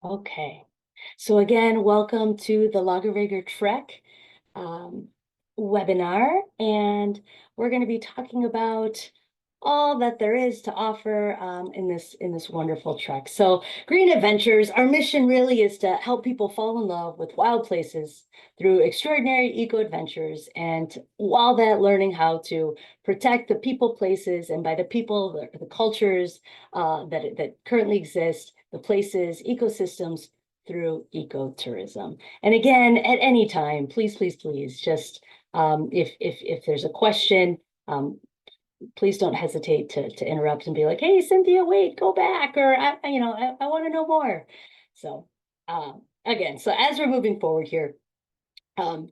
Okay. So again, welcome to the Laugavegur Trek um, webinar, and we're going to be talking about all that there is to offer in this wonderful trek. So, Green Adventures, our mission really is to help people fall in love with wild places through extraordinary eco adventures, and while that, learning how to protect the people, places, and by the people, the cultures that currently exist, the places, ecosystems through ecotourism. And again, at any time, please, please, please, just if there's a question, please don't hesitate to interrupt and be like, "Hey, Cynthia, wait, go back," or I want to know more. So again, so as we're moving forward here, um,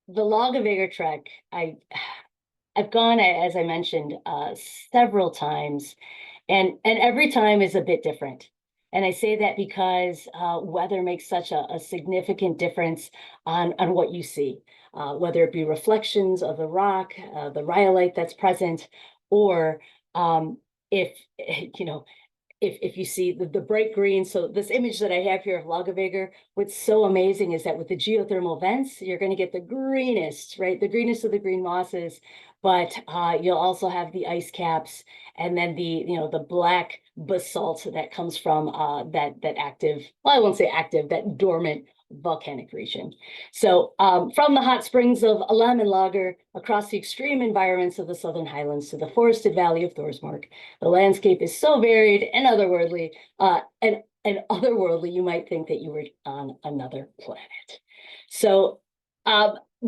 the Laugavegur trek, I've gone, as I mentioned, several times, and every time is a bit different. And I say that because weather makes such a significant difference on what you see, whether it be reflections of the rock, the rhyolite that's present, or if you know if you see the bright green. So this image that I have here of Laugavegur, what's so amazing is that with the geothermal vents, you're going to get the greenest, right? The greenest of the green mosses, but you'll also have the ice caps, and then the black basalt that comes from that active, well, I won't say active, that dormant volcanic region. So from the hot springs of Alam and Lager across the extreme environments of the Southern Highlands to the forested valley of Thorsmork, the landscape is so varied and otherworldly, and otherworldly, you might think that you were on another planet. So,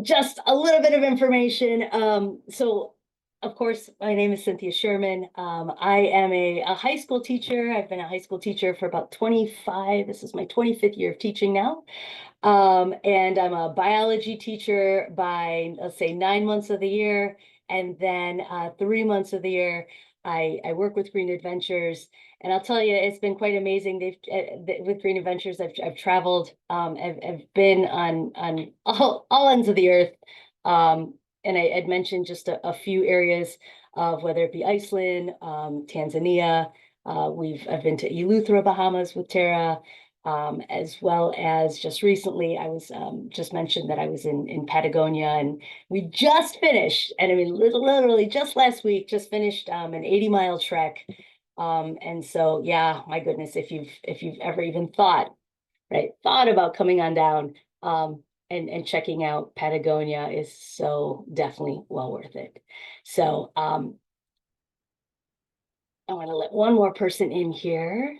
just a little bit of information. So, of course, my name is Cynthia Sherman. I am a high school teacher. I've been a high school teacher for about 25. This is my 25th year of teaching now. And I'm a biology teacher by, let's say, 9 months of the year. And then 3 months of the year, I work with Green Adventures. And I'll tell you, it's been quite amazing. With Green Adventures, I've traveled, I've been on all ends of the earth. And I'd mentioned just a few areas of whether it be Iceland, Tanzania. I've been to Eleuthera, Bahamas with Tara, as well as just recently, I was just mentioned that I was in Patagonia, and we just finished, and I mean, literally just last week, just finished an 80-mile trek. And so, yeah, my goodness, if you've ever even thought about coming on down, and checking out Patagonia is so definitely well worth it. So, I want to let one more person in here.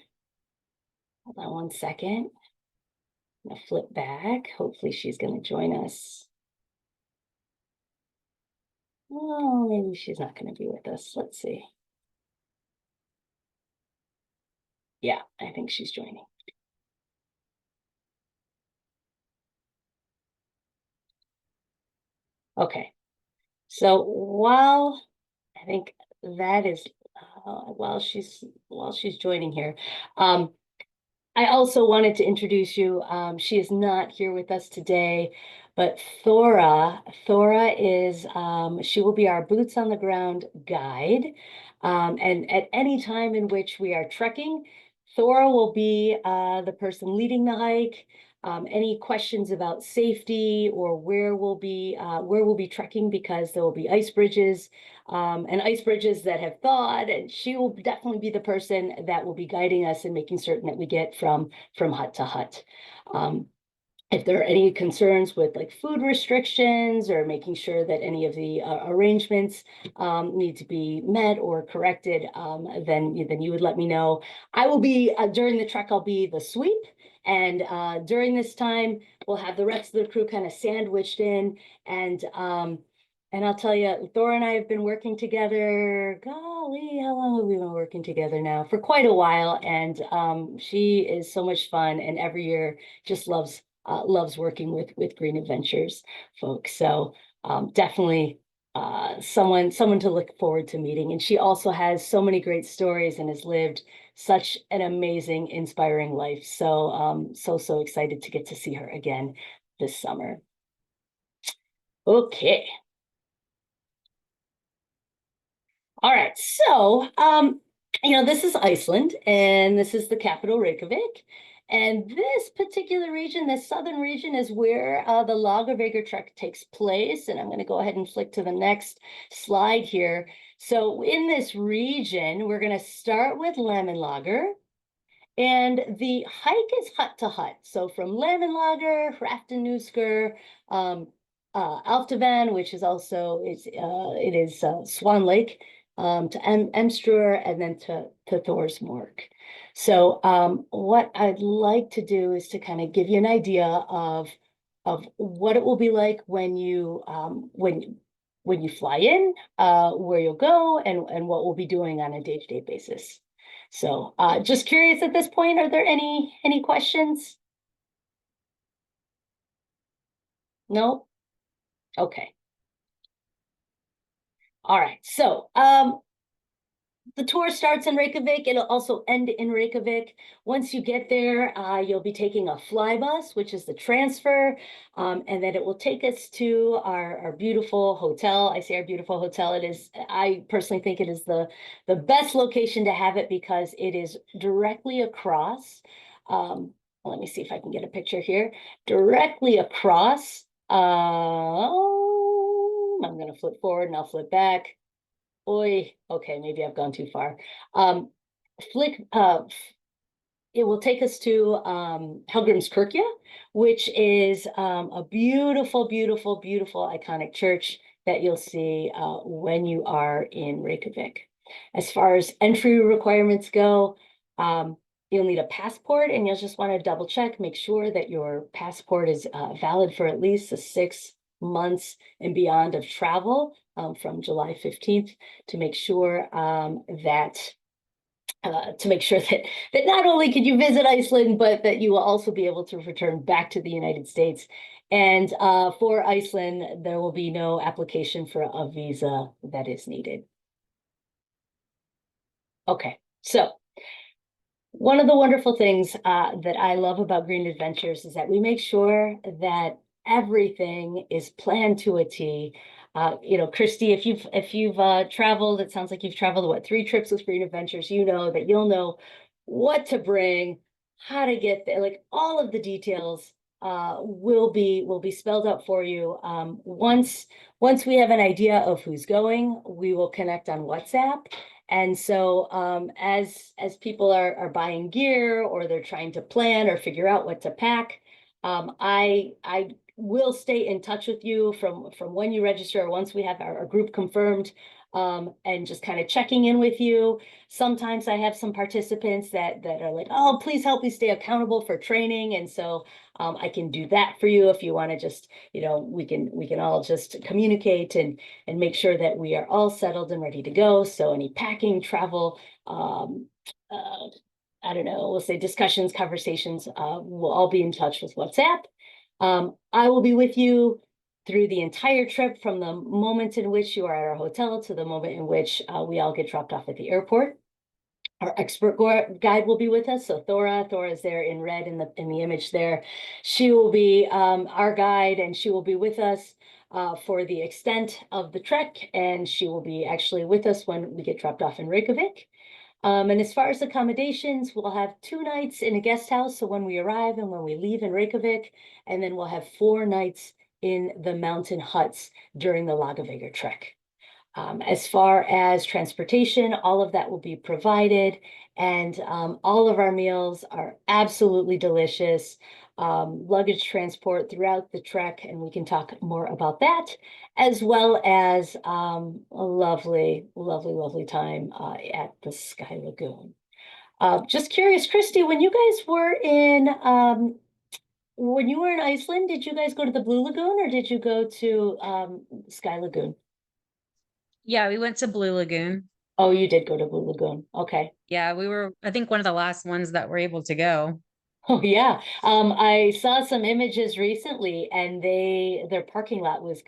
Hold on one second. I'm gonna flip back. Hopefully she's gonna join us. Oh, maybe she's not gonna be with us. Let's see. Yeah, I think she's joining. Okay. So while I think that is while she's joining here, I also wanted to introduce you. She is not here with us today, but Thora is, she will be our boots on the ground guide. And at any time in which we are trekking, Thora will be the person leading the hike. Any questions about safety or where we'll be trekking, because there will be ice bridges, and ice bridges that have thawed, and she will definitely be the person that will be guiding us and making certain that we get from hut to hut. If there are any concerns with like food restrictions or making sure that any of the arrangements need to be met or corrected, then you would let me know. I will be during the trek, I'll be the sweep. And during this time, we'll have the rest of the crew kind of sandwiched in. And I'll tell you, Thor and I have been working together. Golly, how long have we been working together now? For quite a while. And she is so much fun, and every year just loves working with Green Adventures folks. So definitely someone to look forward to meeting. And she also has so many great stories and has lived such an amazing, inspiring life. So so excited to get to see her again this summer. Okay. All right. So This is Iceland, and this is the capital, Reykjavik. And this particular region, this southern region, is where the Laugavegur trek takes place. And I'm going to go ahead and flick to the next slide here. So in this region, we're going to start with Lager. And the hike is hut to hut. So from Lager, Hraftenusker, um, Alftavan, which is also it is Swan Lake, to Emstruer, and then to Thorsmork. So what I'd like to do is to kind of give you an idea of what it will be like when you fly in, where you'll go, and what we'll be doing on a day-to-day basis. So just curious at this point, are there any questions? No? Okay. All right. So the tour starts in Reykjavik. It'll also end in Reykjavik. Once you get there, you'll be taking a fly bus, which is the transfer, and then it will take us to our beautiful hotel. I say our beautiful hotel. It is, I personally think it is the best location to have it because it is directly across. Let me see if I can get a picture here. Directly across. I'm going to flip forward and I'll flip back. Oi, okay, maybe I've gone too far. Flick, it will take us to Helgrimskirkja, which is a beautiful, beautiful, beautiful, iconic church that you'll see when you are in Reykjavik. As far as entry requirements go, you'll need a passport, and you'll just want to double check, make sure that your passport is valid for at least the 6 months and beyond of travel from July 15th to make sure that not only could you visit Iceland, but that you will also be able to return back to the United States. And for Iceland, there will be no application for a visa that is needed. Okay, so one of the wonderful things that I love about Green Adventures is that we make sure that everything is planned to a T. Christy, if you've traveled, it sounds like you've traveled what, 3 trips with Green Adventures. You know that you'll know what to bring, how to get there, like all of the details will be spelled out for you. Once we have an idea of who's going, we will connect on WhatsApp. And so as people are buying gear or they're trying to plan or figure out what to pack, I will stay in touch with you from when you register or once we have our group confirmed, and just kind of checking in with you. Sometimes I have some participants that are like, oh, please help me stay accountable for training. And so I can do that for you if you want to just, we can all just communicate and make sure that we are all settled and ready to go. So any packing, travel, I don't know, we'll say discussions, conversations, we'll all be in touch with WhatsApp. I will be with you through the entire trip from the moment in which you are at our hotel to the moment in which we all get dropped off at the airport. Our expert guide will be with us. So Thora is there in red in the image there. She will be our guide, and she will be with us for the extent of the trek, and she will be actually with us when we get dropped off in Reykjavik. And as far as accommodations, we'll have 2 nights in a guest house. So when we arrive and when we leave in Reykjavik, and then we'll have 4 nights in the mountain huts during the Laugavegur trek. As far as transportation, all of that will be provided, and all of our meals are absolutely delicious. Luggage transport throughout the trek, and we can talk more about that, as well as a lovely, lovely, lovely time at the Sky Lagoon. Just curious, Christy, when you were in Iceland, did you guys go to the Blue Lagoon or did you go to Sky Lagoon? Yeah, we went to Blue Lagoon. Oh, you did go to Blue Lagoon. Okay. Yeah, we were, I think, one of the last ones that were able to go. Oh yeah. I saw some images recently and their parking lot was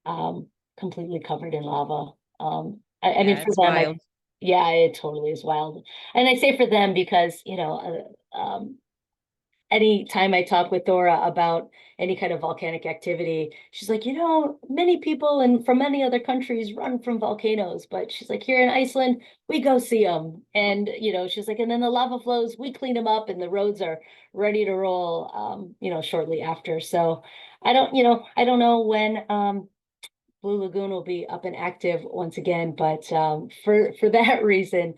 um completely covered in lava. I mean Yeah, for it's them, wild. yeah, it totally is wild. And I say for them because, any time I talk with Dora about any kind of volcanic activity, she's like, many people and from many other countries run from volcanoes, but she's like, here in Iceland, we go see them. And, she's like, and then the lava flows, we clean them up and the roads are ready to roll, shortly after. So I don't know when, Blue Lagoon will be up and active once again, but for that reason,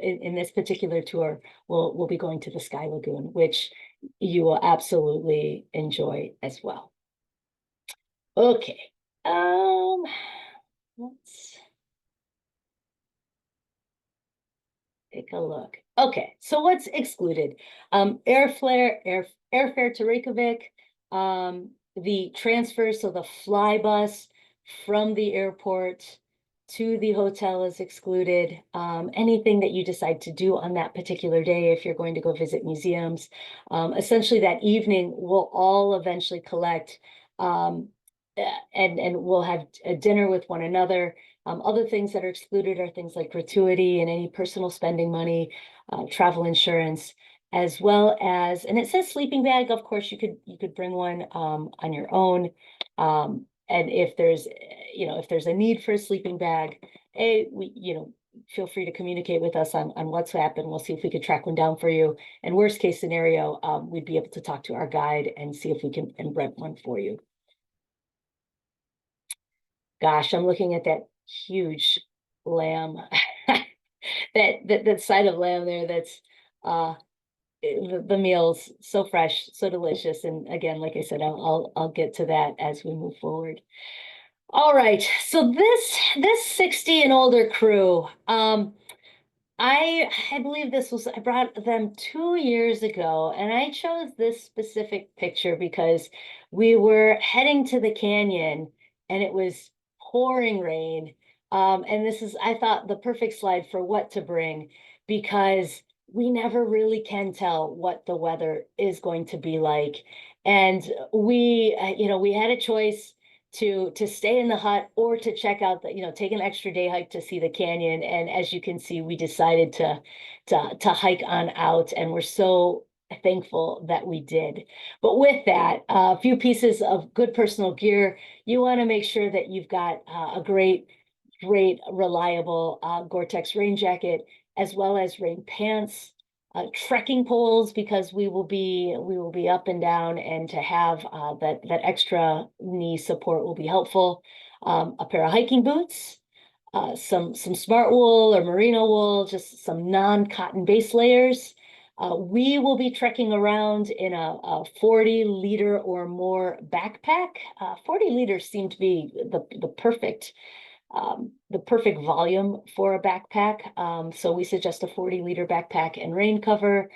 in this particular tour, we'll be going to the Sky Lagoon, which you will absolutely enjoy as well. Okay, um, let's take a look. Okay, so what's excluded? Airfare to Reykjavik, the transfer, so the fly bus from the airport to the hotel is excluded. Anything that you decide to do on that particular day, if you're going to go visit museums, essentially that evening, we'll all eventually collect, and we'll have a dinner with one another. Other things that are excluded are things like gratuity and any personal spending money, travel insurance, as well as, and it says sleeping bag. Of course, you could bring one on your own. And if there's a need for a sleeping bag, feel free to communicate with us on WhatsApp, and we'll see if we could track one down for you. And worst case scenario, we'd be able to talk to our guide and see if we can rent one for you. Gosh, I'm looking at that huge lamb, that side of lamb there. That's the meal's so fresh, so delicious. And again, like I said, I'll get to that as we move forward. All right, so this 60 and older crew, I believe I brought them 2 years ago, and I chose this specific picture because we were heading to the canyon and it was pouring rain. And this is, I thought, the perfect slide for what to bring, because we never really can tell what the weather is going to be like. And we had a choice to stay in the hut or to check out take an extra day hike to see the canyon. And as you can see, we decided to hike on out, and we're so thankful that we did. But with that, a few pieces of good personal gear. You want to make sure that you've got a great, reliable Gore-Tex rain jacket, as well as rain pants, trekking poles, because we will be up and down, and to have that extra knee support will be helpful. A pair of hiking boots, some smart wool or merino wool, just some non-cotton base layers. We will be trekking around in a 40-liter or more backpack. 40 liters seem to be the perfect volume for a backpack. So we suggest a 40-liter backpack and rain cover,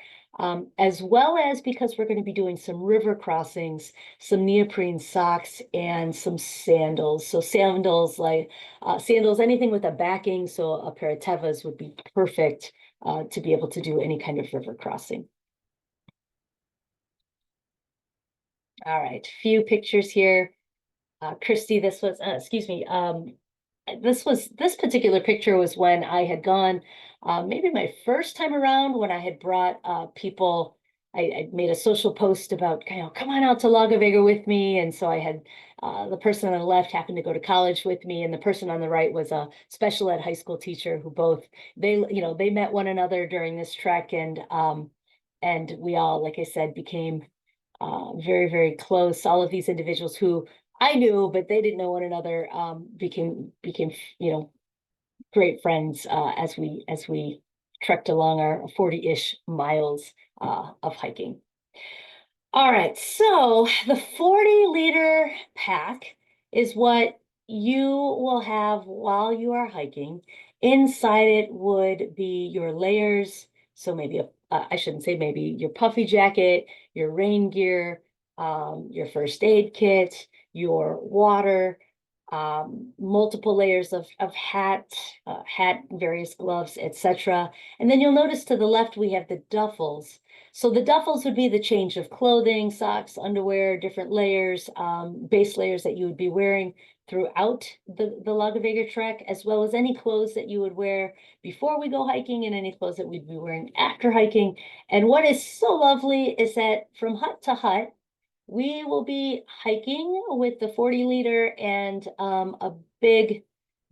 as well as, because we're going to be doing some river crossings, some neoprene socks and some sandals. So sandals, anything with a backing. So a pair of tevas would be perfect to be able to do any kind of river crossing. All right, few pictures here. Christy, excuse me, this particular picture was when I had gone, maybe my first time around, when I had brought people. I made a social post about, come on out to Laugavegur with me. And so I had the person on the left happened to go to college with me, and the person on the right was a special ed high school teacher who both, they met one another during this trek. And we all, like I said, became very, very close. All of these individuals who I knew, but they didn't know one another, became great friends as we trekked along our 40-ish miles of hiking. All right, so the 40-liter pack is what you will have while you are hiking. Inside it would be your layers. So maybe I shouldn't say maybe, your puffy jacket, your rain gear, your first aid kit, your water, multiple layers of hat, various gloves, etc. And then you'll notice to the left we have the duffels. So the duffels would be the change of clothing, socks, underwear, different layers, base layers that you would be wearing throughout the Laugavegur trek, as well as any clothes that you would wear before we go hiking and any clothes that we'd be wearing after hiking. And what is so lovely is that from hut to hut, we will be hiking with the 40-liter and a big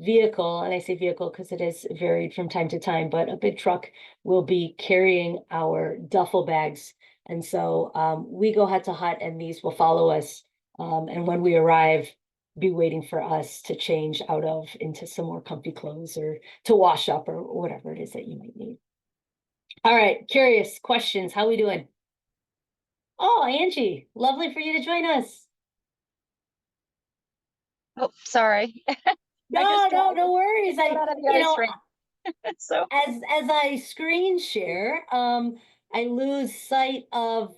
vehicle, and I say vehicle because it is varied from time to time, but a big truck will be carrying our duffel bags. And so we go hut to hut, and these will follow us. And when we arrive, be waiting for us to change out of into some more comfy clothes or to wash up or whatever it is that you might need. All right, curious questions. How we doing? Oh, Angie, lovely for you to join us. Oh, sorry. I No, no, no worries. got out of the You ice know, rink. So, as I screen share, I lose sight of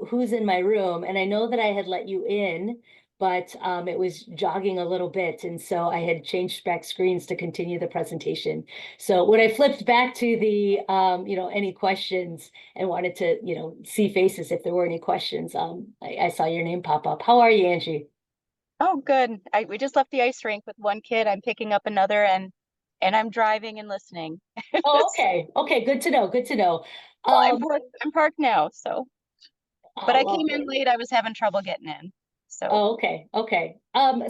who's in my room, and I know that I had let you in, but it was jogging a little bit, and so I had changed back screens to continue the presentation. So when I flipped back to the any questions and wanted to see faces if there were any questions, I saw your name pop up. How are you, Angie? oh, good. We just left the ice rink with one kid. I'm picking up another, and I'm driving and listening. Oh, So, okay. Okay, good to know. Good to know. well, Um, I'm parked now. So, but oh, I came in lovely. late. I was having trouble getting in. So, Oh, okay. Okay.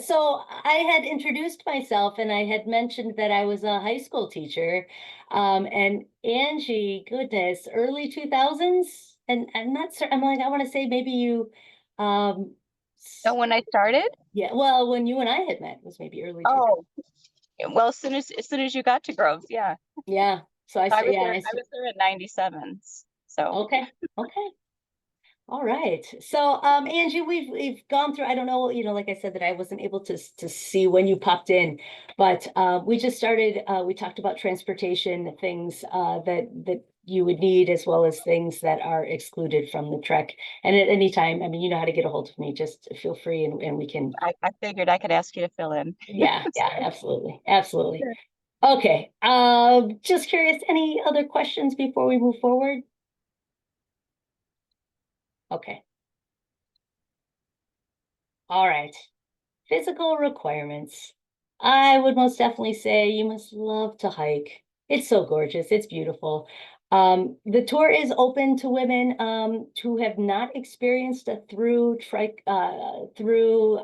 So I had introduced myself and I had mentioned that I was a high school teacher. And Angie, goodness, early 2000s. And I'm not certain, I'm like, I want to say maybe you, um, so when I started, yeah, well, when you and I had met was maybe early 2000s. oh, well, as soon as you got to Groves, yeah. Yeah. So I I said, was yeah, there. I was there at 97. So, okay. Okay. All right. So, Angie, we've gone through, I don't know, like I said, that I wasn't able to see when you popped in, but we just started, we talked about transportation, things that you would need, as well as things that are excluded from the trek. And at any time, I mean, you know how to get a hold of me, just feel free and we can, I figured I could ask you to fill in. yeah, So, yeah, absolutely. Absolutely. yeah. Okay. Just curious, any other questions before we move forward? Okay. All right. Physical requirements. I would most definitely say you must love to hike. It's so gorgeous. It's beautiful. The tour is open to women who have not experienced a through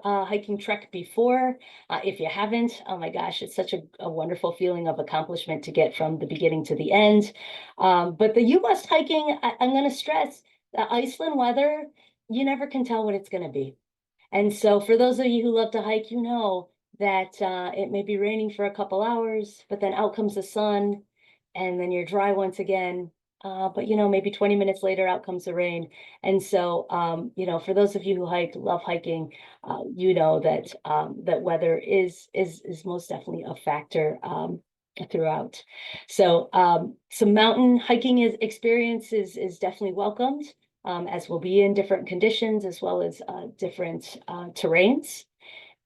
hiking trek before. If you haven't, oh my gosh, it's such a wonderful feeling of accomplishment to get from the beginning to the end. But the you must hiking, I'm going to stress the Iceland weather, you never can tell what it's going to be. And so for those of you who love to hike, you know that it may be raining for a couple hours, but then out comes the sun, and then you're dry once again. But maybe 20 minutes later, out comes the rain. And so, for those of you who hike, love hiking, you know that that weather is most definitely a factor throughout. So, some mountain hiking experience is definitely welcomed, as we'll be in different conditions as well as different terrains.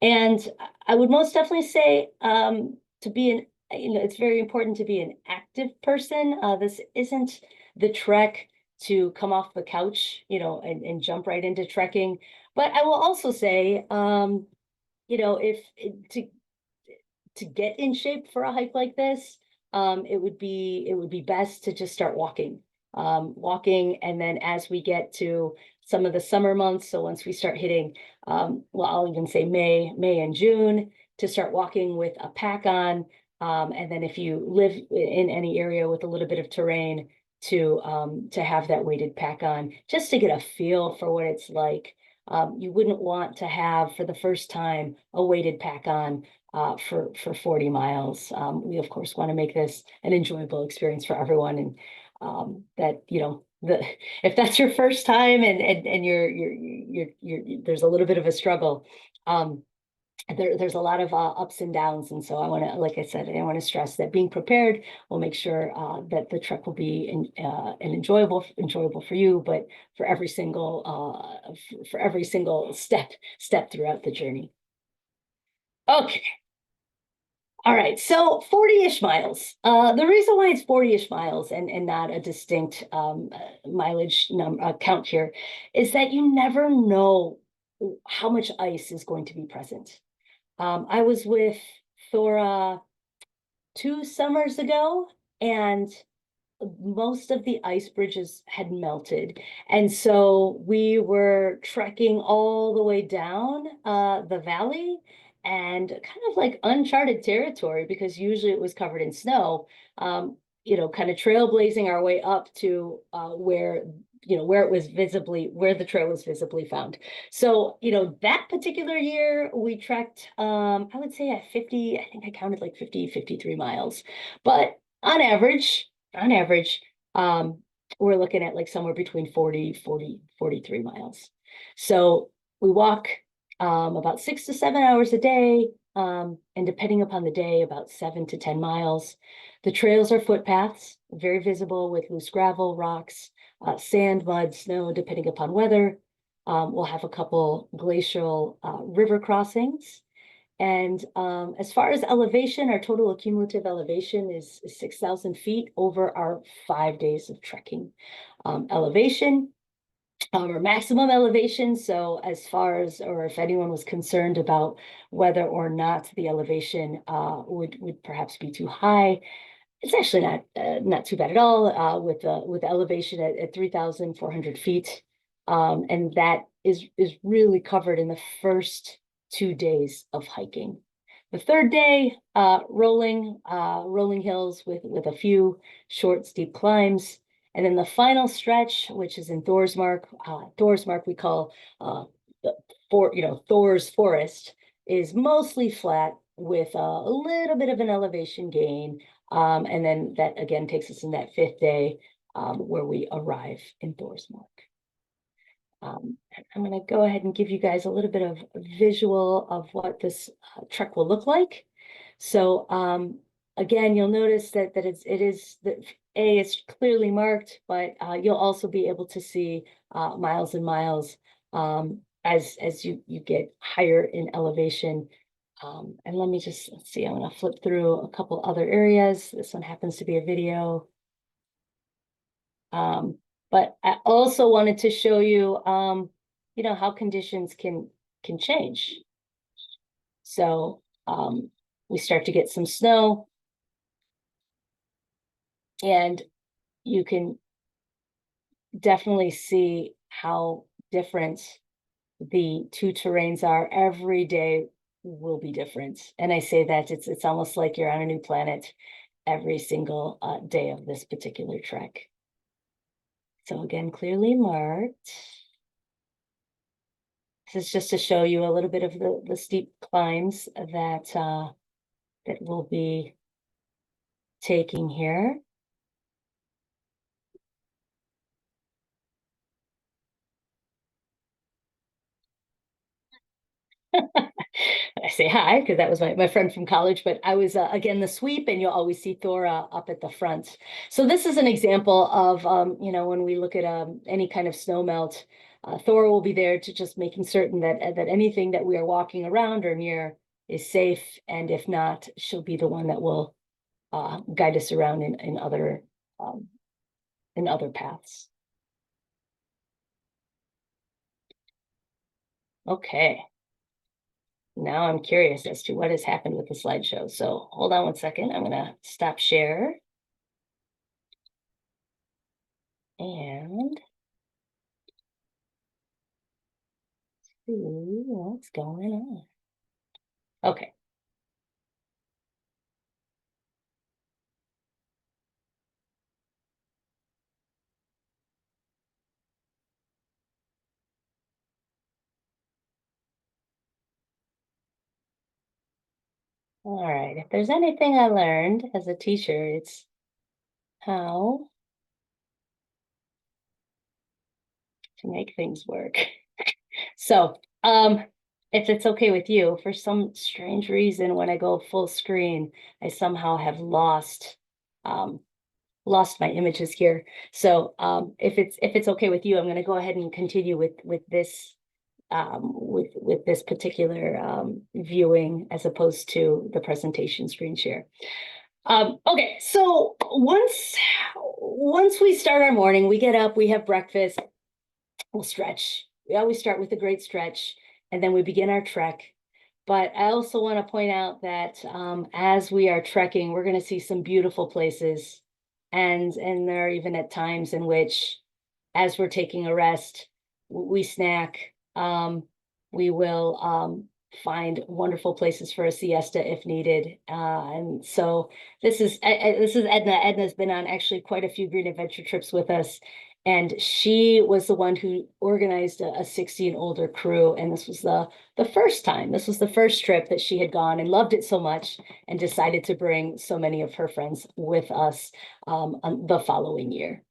And I would most definitely say to be it's very important to be an active person. This isn't the trek to come off the couch, and jump right into trekking. But I will also say, if to get in shape for a hike like this, it would be best to just start walking. Walking, and then as we get to some of the summer months, so once we start hitting, well, I'll even say May and June, to start walking with a pack on. And then if you live in any area with a little bit of terrain, to have that weighted pack on, just to get a feel for what it's like. You wouldn't want to have for the first time a weighted pack on for 40 miles. We of course want to make this an enjoyable experience for everyone, and that the if that's your first time and there's a little bit of a struggle. There's a lot of ups and downs, and so I want to, like I said, I want to stress that being prepared will make sure that the trek will be an enjoyable for you, but for every single step throughout the journey. Okay. All right, so 40-ish miles. The reason why it's 40-ish miles and not a distinct mileage count here is that you never know how much ice is going to be present. I was with Thora 2 summers ago, and most of the ice bridges had melted. And so we were trekking all the way down the valley, and kind of like uncharted territory because usually it was covered in snow. Kind of trailblazing our way up to where where the trail was visibly found. So, that particular year we trekked, I would say at 50, I think I counted like 50, 53 miles. But on average, um, we're looking at like somewhere between 43 miles. So we walk about 6 to 7 hours a day, and depending upon the day, about 7 to 10 miles. The trails are footpaths, very visible with loose gravel, rocks, sand, mud, snow, depending upon weather. We'll have a couple glacial river crossings. And as far as elevation, our total cumulative elevation is 6,000 feet over our 5 days of trekking. Elevation, or maximum elevation. So as far as, or if anyone was concerned about whether or not the elevation would perhaps be too high, it's actually not too bad at all, with elevation at 3,400 feet. And that is really covered in the first 2 days of hiking. The third day, rolling hills with a few short, steep climbs. And then the final stretch, which is in Thorsmark we call Thor's Forest, is mostly flat with a little bit of an elevation gain. And then that again takes us in that fifth day, where we arrive in Thorsmark. I'm going to go ahead and give you guys a little bit of visual of what this trek will look like. So again, you'll notice that it's clearly marked, but you'll also be able to see miles and miles as you get higher in elevation. And let's see, I'm going to flip through a couple other areas. This one happens to be a video. But I also wanted to show you, how conditions can change. So we start to get some snow, and you can definitely see how different the two terrains are. Every day will be different. And I say that it's almost like you're on a new planet every single day of this particular trek. So again, clearly marked. This is just to show you a little bit of the steep climbs that we'll be taking here. I say hi because that was my friend from college, but I was again the sweep, and you'll always see Thora up at the front. So this is an example of when we look at any kind of snow melt, Thora will be there to just making certain that anything that we are walking around or near is safe, and if not, she'll be the one that will guide us around in other paths. Okay. Now I'm curious as to what has happened with the slideshow. So hold on one second. I'm going to stop share. And see what's going on. Okay. All right. If there's anything I learned as a teacher, it's how to make things work. So, if it's okay with you, for some strange reason, when I go full screen, I somehow have lost my images here. So, if it's okay with you, I'm going to go ahead and continue with this with this particular viewing as opposed to the presentation screen share. Okay, so once we start our morning, we get up, we have breakfast, we'll stretch. We always start with a great stretch, and then we begin our trek. But I also want to point out that as we are trekking, we're going to see some beautiful places, and there are even at times in which, as we're taking a rest, we snack. We will find wonderful places for a siesta if needed. And so this is Edna. Edna's been on actually quite a few Green Adventure trips with us. And she was the one who organized a 60 and older crew. And this was the first time. This was the first trip that she had gone and loved it so much and decided to bring so many of her friends with us the following year.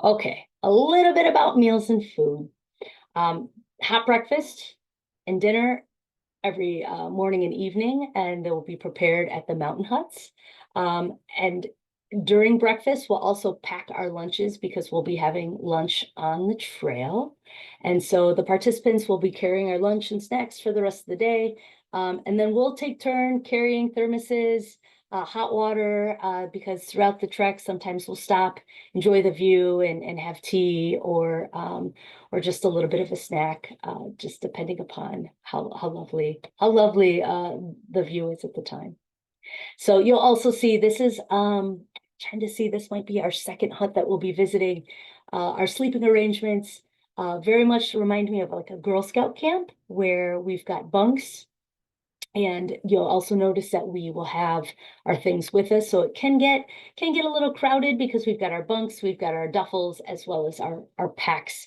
Okay, a little bit about meals and food. Hot breakfast and dinner every morning and evening, and they will be prepared at the mountain huts. And during breakfast, we'll also pack our lunches because we'll be having lunch on the trail. And so the participants will be carrying our lunch and snacks for the rest of the day. And then we'll take turn carrying thermoses, hot water, because throughout the trek, sometimes we'll stop, enjoy the view and have tea or just a little bit of a snack, just depending upon how lovely the view is at the time. So you'll also see this is trying to see, this might be our second hut that we'll be visiting. Our sleeping arrangements very much remind me of like a Girl Scout camp where we've got bunks. And you'll also notice that we will have our things with us. So it can get a little crowded because we've got our bunks, we've got our duffels, as well as our packs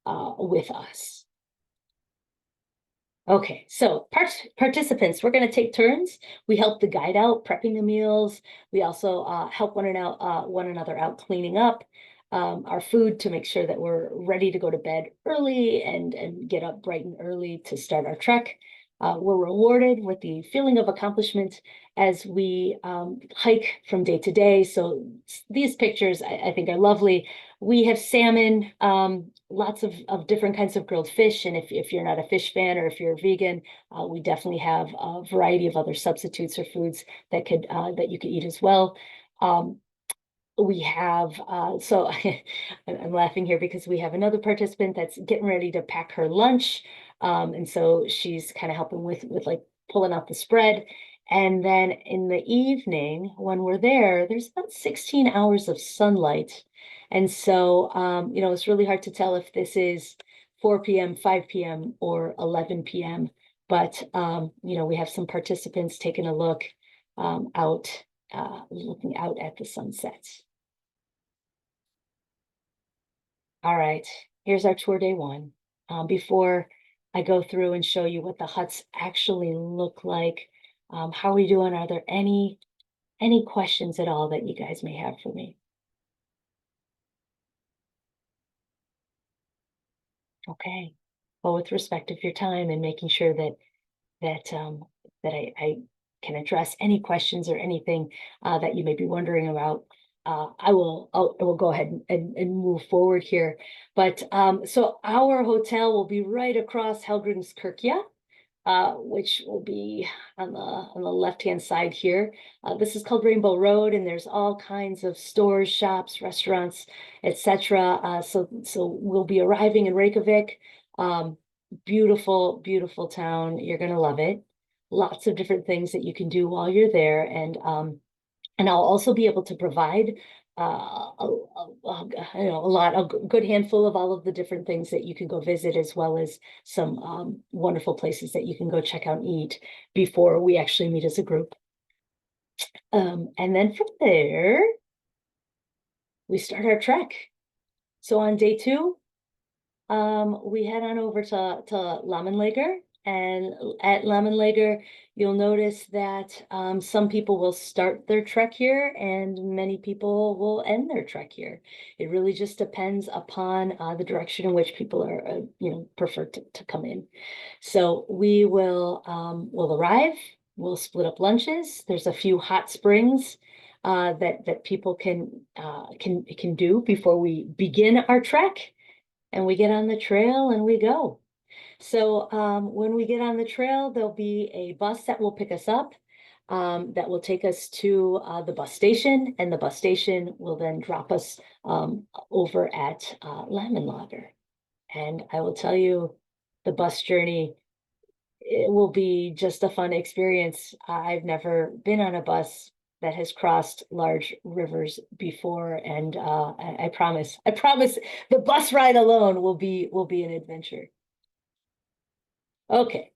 with us. Okay, so participants, we're going to take turns. We help the guide out prepping the meals. We also help one another out cleaning up our food to make sure that we're ready to go to bed early and get up bright and early to start our trek. We're rewarded with the feeling of accomplishment as we hike from day to day. So these pictures I think are lovely. We have salmon, lots of different kinds of grilled fish. And if you're not a fish fan or if you're a vegan, we definitely have a variety of other substitutes or foods that you could eat as well. We have, so I'm laughing here because we have another participant that's getting ready to pack her lunch. And so she's kind of helping with like pulling out the spread. And then in the evening, when we're there, there's about 16 hours of sunlight. And so, it's really hard to tell if this is 4 p.m., 5 p.m., or 11 p.m. But, we have some participants taking a look looking out at the sunsets. All right, here's our tour day one. Before I go through and show you what the huts actually look like, how are we doing? Are there any questions at all that you guys may have for me? Okay. Well, with respect of your time and making sure that I can address any questions or anything that you may be wondering about, I will go ahead and move forward here. But so our hotel will be right across Helgrimskirkja, which will be on the left-hand side here. This is called Rainbow Road, and there's all kinds of stores, shops, restaurants, etc. So we'll be arriving in Reykjavik. Beautiful, beautiful town. You're gonna love it. Lots of different things that you can do while you're there, and I'll also be able to provide a good handful of all of the different things that you can go visit, as well as some wonderful places that you can go check out and eat before we actually meet as a group. And then from there, we start our trek. So on day 2, we head on over to Laugavegur. And at Laugavegur, you'll notice that some people will start their trek here and many people will end their trek here. It really just depends upon the direction in which people are, prefer to come in. So we will we'll arrive, we'll split up lunches. There's a few hot springs that people can do before we begin our trek, and we get on the trail and we go. So when we get on the trail, there'll be a bus that will pick us up, that will take us to the bus station, and the bus station will then drop us over at Lager. And I will tell you, the bus journey, it will be just a fun experience. I've never been on a bus that has crossed large rivers before, and I promise, the bus ride alone will be an adventure. Okay,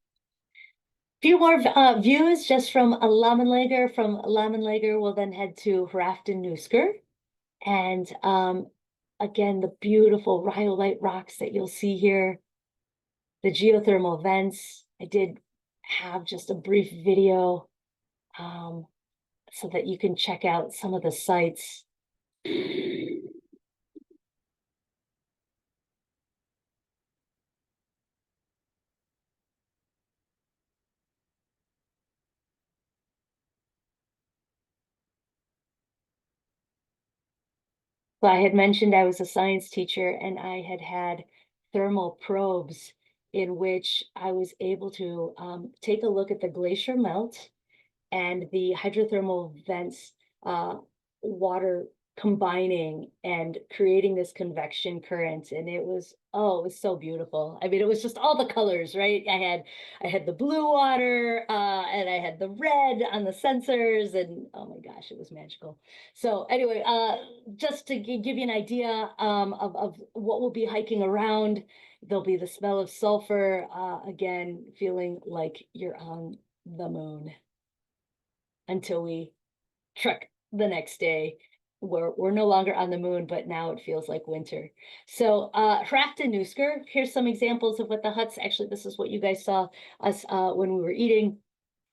few more views just from Lager. From Lager, we'll then head to Hrafn-Nusker, and again, the beautiful rhyolite rocks that you'll see here, the geothermal vents. I did have just a brief video so that you can check out some of the sites. So I had mentioned I was a science teacher, and I had had thermal probes in which I was able to take a look at the glacier melt and the hydrothermal vents, water combining and creating this convection current. And it was, oh, it was so beautiful. I mean, it was just all the colors, right? I had the blue water, and I had the red on the sensors, and oh my gosh, it was magical. So anyway, just to give you an idea of what we'll be hiking around, there'll be the smell of sulfur, again, feeling like you're on the moon until we trek the next day. We're no longer on the moon, but now it feels like winter. So Hrafn-Nusker, here's some examples of what the huts, actually, this is what you guys saw us when we were eating,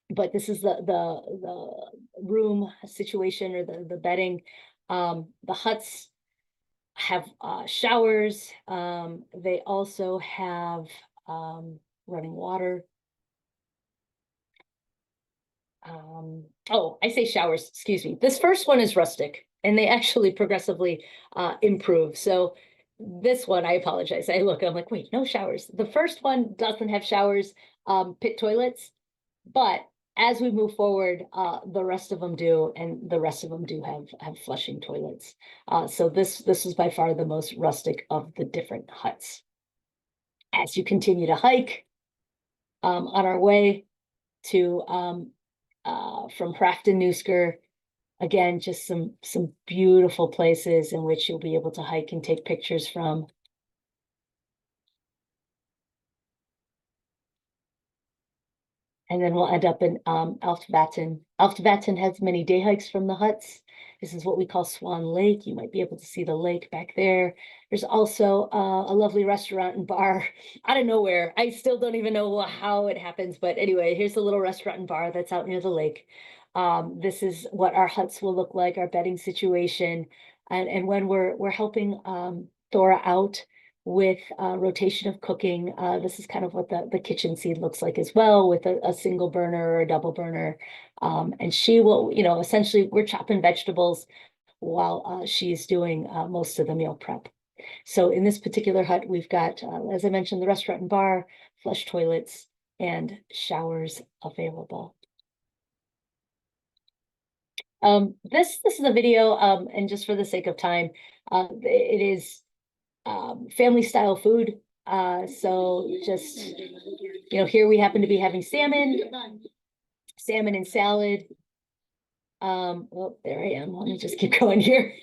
but this is the room situation, or the bedding. The huts have showers. They also have running water. Oh, I say showers, excuse me. This first one is rustic, and they actually progressively improve. So this one, I apologize. I'm like, wait, no showers. The first one doesn't have showers, pit toilets, but as we move forward, the rest of them do, and the rest of them do have flushing toilets. So this is by far the most rustic of the different huts. As you continue to hike, on our way to from Hrafn-Nusker, again, just some beautiful places in which you'll be able to hike and take pictures from. And then we'll end up in Alftvatten. Alftvatten has many day hikes from the huts. This is what we call Swan Lake. You might be able to see the lake back there. There's also a lovely restaurant and bar out of nowhere. I still don't even know how it happens, but anyway, here's a little restaurant and bar that's out near the lake. This is what our huts will look like, our bedding situation. And when we're helping Thora out with rotation of cooking, this is kind of what the kitchen scene looks like as well, with a single burner or a double burner. And she will, essentially we're chopping vegetables while she's doing most of the meal prep. So in this particular hut, we've got, as I mentioned, the restaurant and bar, flush toilets, and showers available. This is a video, and just for the sake of time, it is family style food. So just, here we happen to be having salmon and salad. Well, there I am. Let me just keep going here.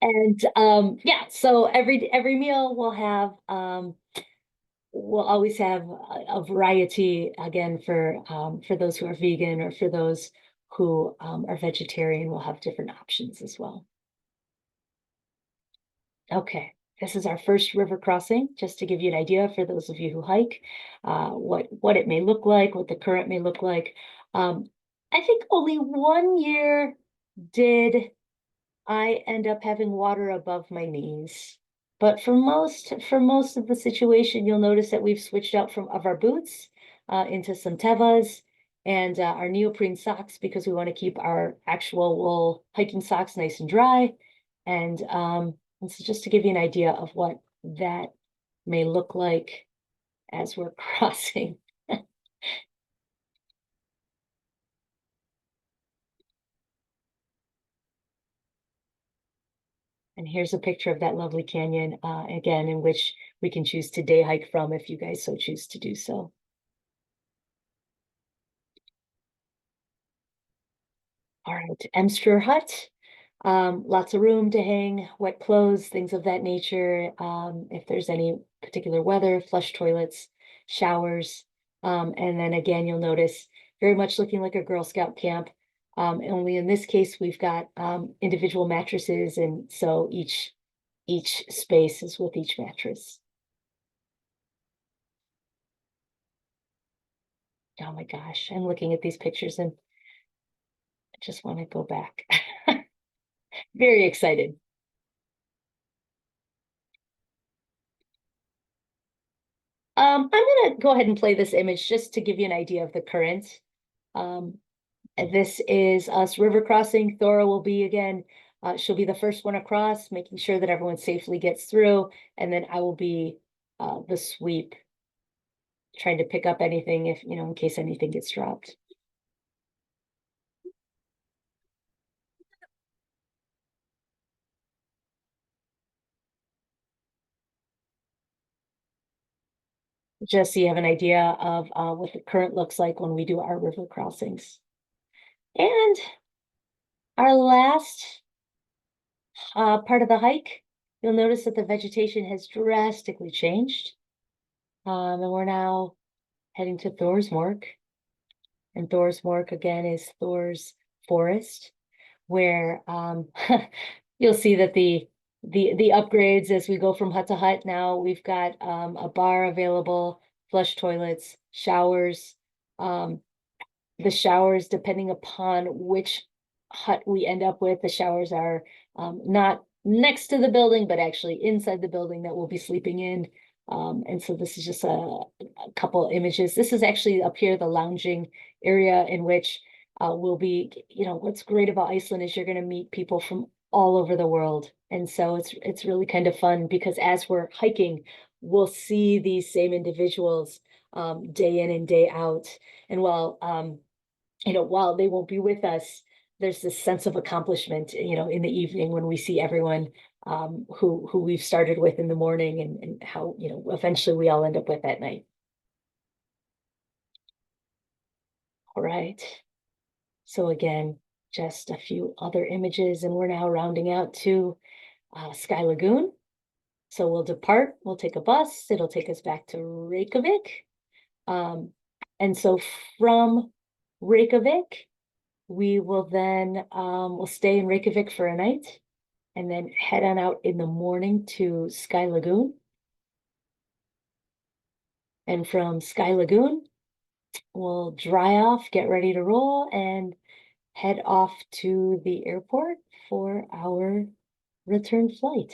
And yeah, so every meal will have we'll always have a variety, again, for those who are vegan, or for those who are vegetarian, we'll have different options as well. Okay, this is our first river crossing, just to give you an idea for those of you who hike, what it may look like, what the current may look like. I think only 1 year did I end up having water above my knees. But for most of the situation, you'll notice that we've switched out of our boots into some tevas and our neoprene socks, because we want to keep our actual wool hiking socks nice and dry. And so just to give you an idea of what that may look like as we're crossing. And here's a picture of that lovely canyon, again, in which we can choose to day hike from if you guys so choose to do so. All right, Emster Hut. Lots of room to hang wet clothes, things of that nature. If there's any particular weather, flush toilets, showers. And then again, you'll notice very much looking like a Girl Scout camp. Only in this case, we've got individual mattresses, and so each space is with each mattress. Oh my gosh, I'm looking at these pictures and I just want to go back. Very excited. I'm gonna go ahead and play this image just to give you an idea of the current. And this is us river crossing. Thora will be again, she'll be the first one across, making sure that everyone safely gets through. And then I will be the sweep, trying to pick up anything if, in case anything gets dropped. Just so you have an idea of what the current looks like when we do our river crossings. And our last part of the hike, you'll notice that the vegetation has drastically changed. And we're now heading to Thorsmork. And Thorsmork again is Thor's forest, where you'll see that the upgrades as we go from hut to hut. Now we've got a bar available, flush toilets, showers. The showers, depending upon which hut we end up with, the showers are not next to the building, but actually inside the building that we'll be sleeping in. And so this is just a couple images. This is actually up here, the lounging area in which we'll be, what's great about Iceland is you're going to meet people from all over the world. And so it's really kind of fun because as we're hiking, we'll see these same individuals day in and day out. And while they won't be with us, there's this sense of accomplishment, in the evening when we see everyone who we've started with in the morning and how, eventually we all end up with at night. All right. So again, just a few other images, and we're now rounding out to Sky Lagoon. So we'll depart, we'll take a bus, it'll take us back to Reykjavik. And so from Reykjavik, we will then we'll stay in Reykjavik for a night and then head on out in the morning to Sky Lagoon. And from Sky Lagoon, we'll dry off, get ready to roll, and head off to the airport for our return flight.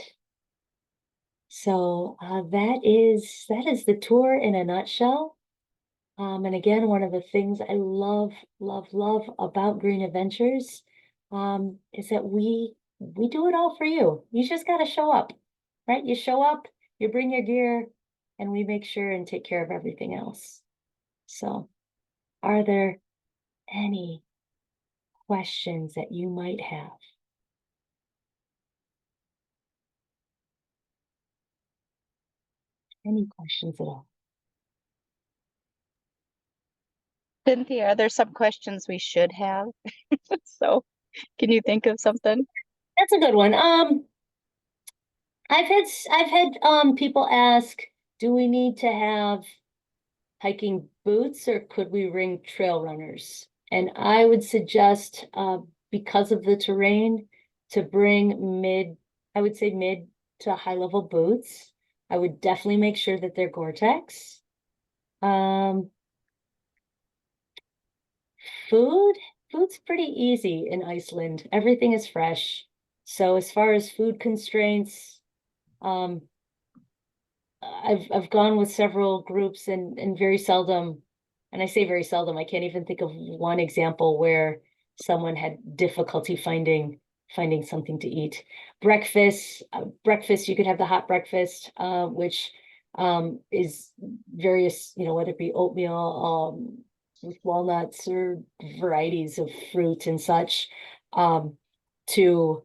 So that is the tour in a nutshell. And again, one of the things I love, love, love about Green Adventures is that we do it all for you. You just got to show up, right? You show up, you bring your gear, and we make sure and take care of everything else. So, are there any questions that you might have? Any questions at all? Cynthia, are there some questions we should have? So, can you think of something? That's a good one. I've had people ask, do we need to have hiking boots or could we bring trail runners? And I would suggest, because of the terrain, to bring I would say mid to high level boots. I would definitely make sure that they're Gore-Tex. Food's pretty easy in Iceland. Everything is fresh. So as far as food constraints, I've gone with several groups and very seldom, and I say very seldom, I can't even think of one example where someone had difficulty finding something to eat. Breakfast, you could have the hot breakfast, which is various, whether it be oatmeal, with walnuts or varieties of fruit and such, to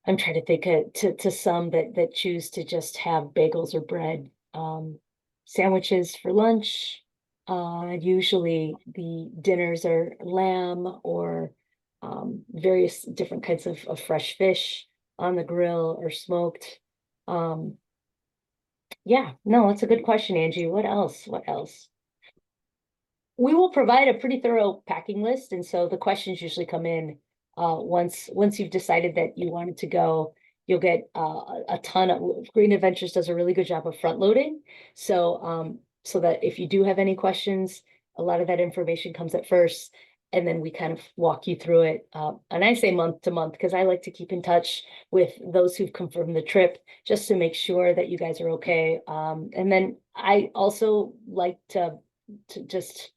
I'm trying to think to some that choose to just have bagels or bread, sandwiches for lunch. Usually the dinners are lamb or various different kinds of fresh fish on the grill or smoked. Um, yeah, no, that's a good question, Angie. What else? What else? We will provide a pretty thorough packing list, and so the questions usually come in once you've decided that you wanted to go. You'll get a ton of Green Adventures does a really good job of front loading, so that if you do have any questions, a lot of that information comes at first, and then we kind of walk you through it. And I say month to month because I like to keep in touch with those who've confirmed the trip just to make sure that you guys are okay. And then I also like to just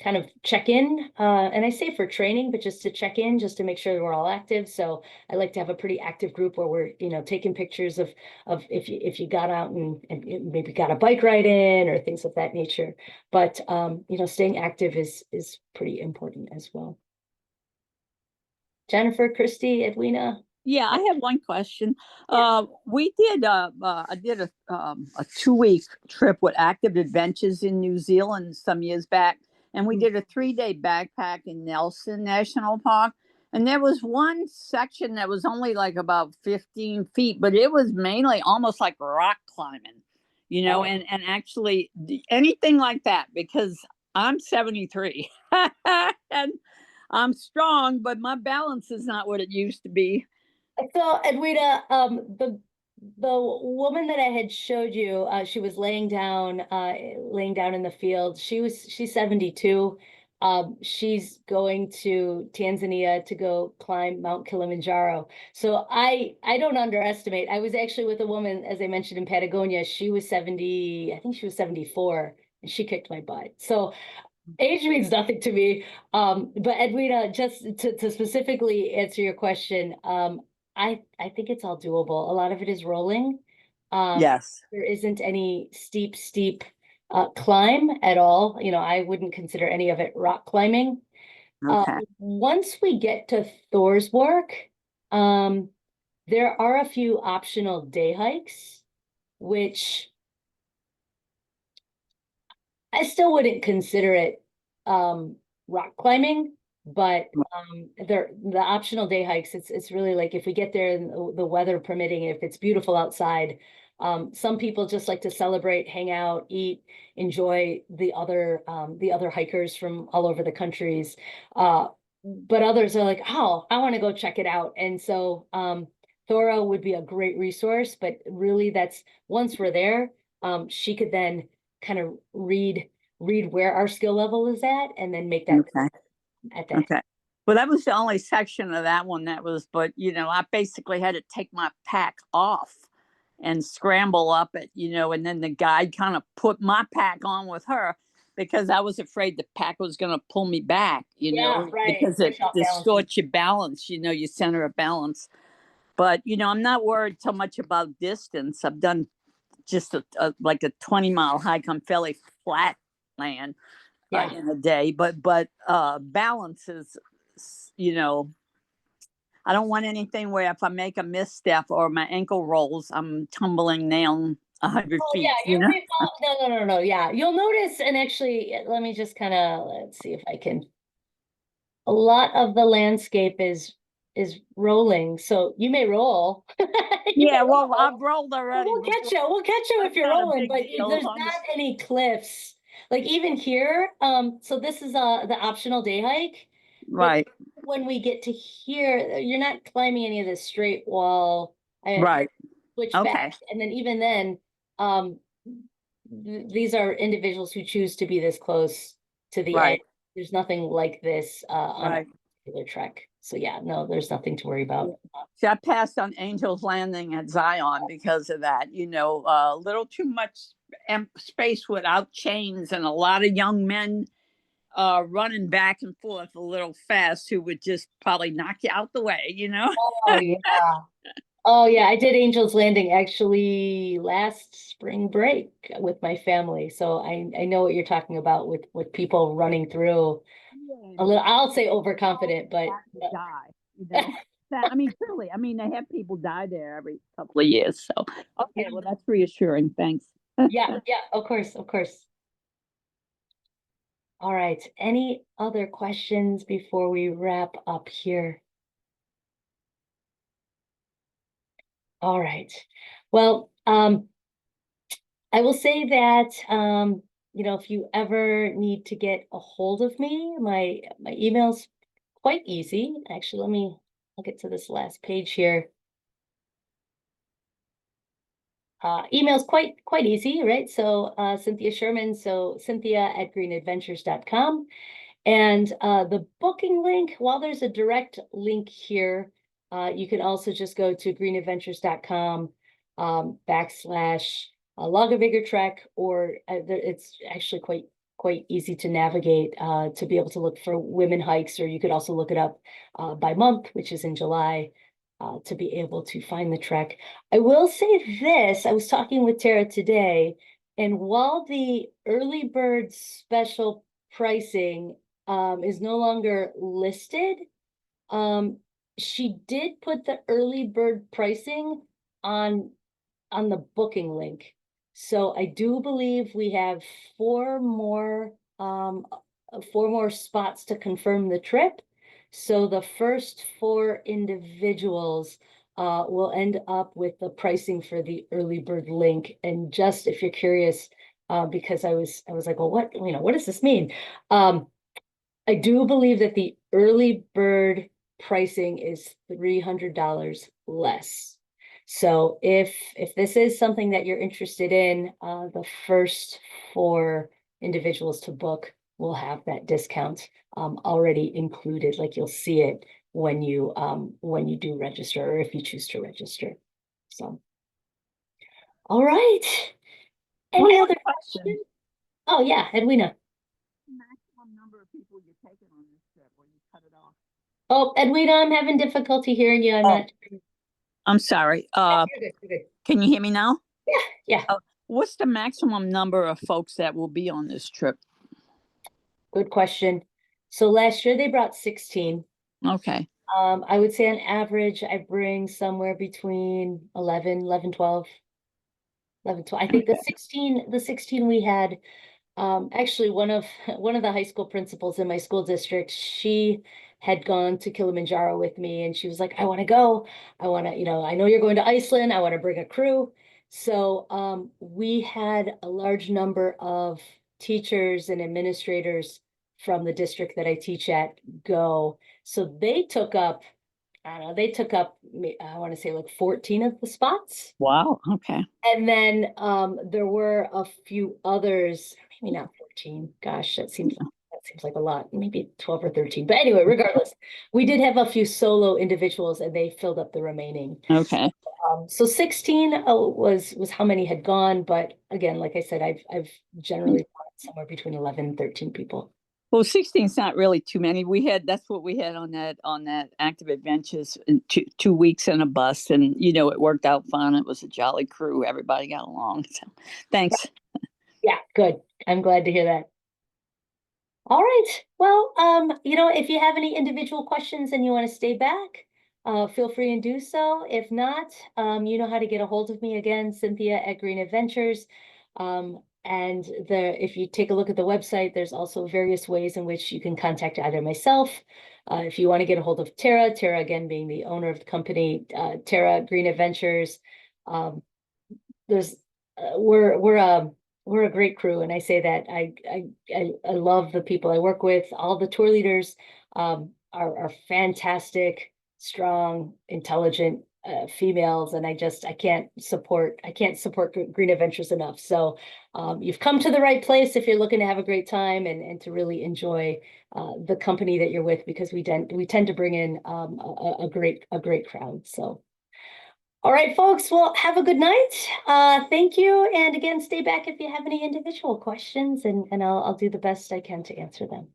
kind of check in, and I say for training, but just to check in, just to make sure we're all active. So I like to have a pretty active group where we're, taking pictures of if you got out and maybe got a bike ride in or things of that nature. But staying active is pretty important as well. Jennifer, Christy, Edwina. Yeah, I have one question. We did I did a 2-week trip with Active Adventures in New Zealand some years back, and we did a 3-day backpack in Nelson National Park. And there was one section that was only like about 15 feet, but it was mainly almost like rock climbing, and actually anything like that, because I'm 73 and I'm strong, but my balance is not what it used to be. So, Edwina, the woman that I had showed you, she was laying down in the field. She's 72. She's going to Tanzania to go climb Mount Kilimanjaro. So I don't underestimate. I was actually with a woman, as I mentioned, in Patagonia. She was 70, I think she was 74, and she kicked my butt. So age means nothing to me. But Edwina, just to specifically answer your question, I think it's all doable. A lot of it is rolling. Yes. There isn't any steep climb at all. I wouldn't consider any of it rock climbing. Okay. Once we get to Thorsborg, there are a few optional day hikes, which I still wouldn't consider it rock climbing, but the optional day hikes, it's really like if we get there and the weather permitting, if it's beautiful outside, some people just like to celebrate, hang out, eat, enjoy the other hikers from all over the countries. But others are like, oh, I want to go check it out. And so Thora would be a great resource, but really that's once we're there, she could then kind of read where our skill level is at and then make that Okay. at that. Okay. Well, that was the only section of that one that was, but I basically had to take my pack off and scramble up it, and then the guide kind of put my pack on with her because I was afraid the pack was going to pull me back, Yeah, right. because it distorts your balance, your center of balance. But, I'm not worried so much about distance. I've done just like a 20-mile hike on fairly flat land in a day, but balance is, I don't want anything where if I make a misstep or my ankle rolls, I'm tumbling down 100 feet. Yeah, no. Yeah, you'll notice, and actually, let me just let's see if I can. A lot of the landscape is rolling, so you may roll. Yeah, well, I've rolled already. We'll catch you. We'll catch you if you're rolling, but there's not any cliffs. Like even here, so this is the optional day hike. Right. When we get to here, you're not climbing any of this straight wall. Right. Switch back, and then even then, these are individuals who choose to be this close to the edge. There's nothing like this on a particular trek. So yeah, no, there's nothing to worry about. See, I passed on Angel's Landing at Zion because of that. A little too much space without chains, and a lot of young men running back and forth a little fast who would just probably knock you out the way. Oh yeah. Oh yeah, I did Angel's Landing actually last spring break with my family. So I know what you're talking about with people running through Yeah, a little, I'll say overconfident, but that to die, That, I mean, truly, I mean, they have people die there every couple of years. So, okay, yeah, well, that's reassuring. Thanks. yeah, yeah, of course, of course. All right. Any other questions before we wrap up here? All right. Well, I will say that if you ever need to get a hold of me, my email's quite easy. Actually, I'll get to this last page here. Email's quite easy, right? So Cynthia Sherman, so Cynthia@greenadventures.com. And the booking link, while there's a direct link here, you can also just go to greenadventures.com / Laugavegur Trek, or it's actually quite easy to navigate to be able to look for women hikes, or you could also look it up by month, which is in July, to be able to find the trek. I will say this, I was talking with Tara today, and while the early bird special pricing is no longer listed, um, she did put the early bird pricing on the booking link. So I do believe we have four more spots to confirm the trip. So the first four individuals will end up with the pricing for the early bird link. And just if you're curious, because I was like, well, what does this mean? I do believe that the early bird pricing is $300 less. So if this is something that you're interested in, the first four individuals to book will have that discount already included. Like you'll see it when you do register, or if you choose to register. So, all right. One Any more other question. questions? Oh yeah, Edwina. Maximum number of people you're taking on this trip, or you cut it off? Oh, Edwina, I'm having difficulty hearing you. I'm Oh, not. I'm sorry. You're good. You're good. Can you hear me now? Yeah, yeah. What's the maximum number of folks that will be on this trip? Good question. So last year they brought 16. Okay. I would say on average, I bring somewhere between 11, 12, 11, 12. I think the 16 we had, actually one of the high school principals in my school district, she had gone to Kilimanjaro with me, and she was like, I want to go. I want to, I know you're going to Iceland. I want to bring a crew. So we had a large number of teachers and administrators from the district that I teach at go. So they took up, I don't know, I want to say like 14 of the spots. Wow. Okay. And then there were a few others, maybe not 14. Gosh, that seems like a lot, maybe 12 or 13. But anyway, regardless, we did have a few solo individuals, and they filled up the remaining. Okay. So 16 was how many had gone, but again, like I said, I've generally brought somewhere between 11 and 13 people. Well, 16 is not really too many. That's what we had on that active adventures in 2 weeks in a bus, and it worked out fun. It was a jolly crew. Everybody got along. So, thanks. Yeah, good. I'm glad to hear that. All right. Well, if you have any individual questions and you want to stay back, feel free and do so. If not, you know how to get a hold of me again, Cynthia at Green Adventures. And if you take a look at the website, there's also various ways in which you can contact either myself. If you want to get a hold of Tara again being the owner of the company, Tara at Green Adventures. There's we're a great crew, and I say that I love the people I work with. All the tour leaders are fantastic, strong, intelligent females, and I can't support Green Adventures enough. So you've come to the right place if you're looking to have a great time and to really enjoy the company that you're with, because we tend to bring in a great crowd. So. All right, folks. Well, have a good night. Thank you. And again, stay back if you have any individual questions, and I'll do the best I can to answer them.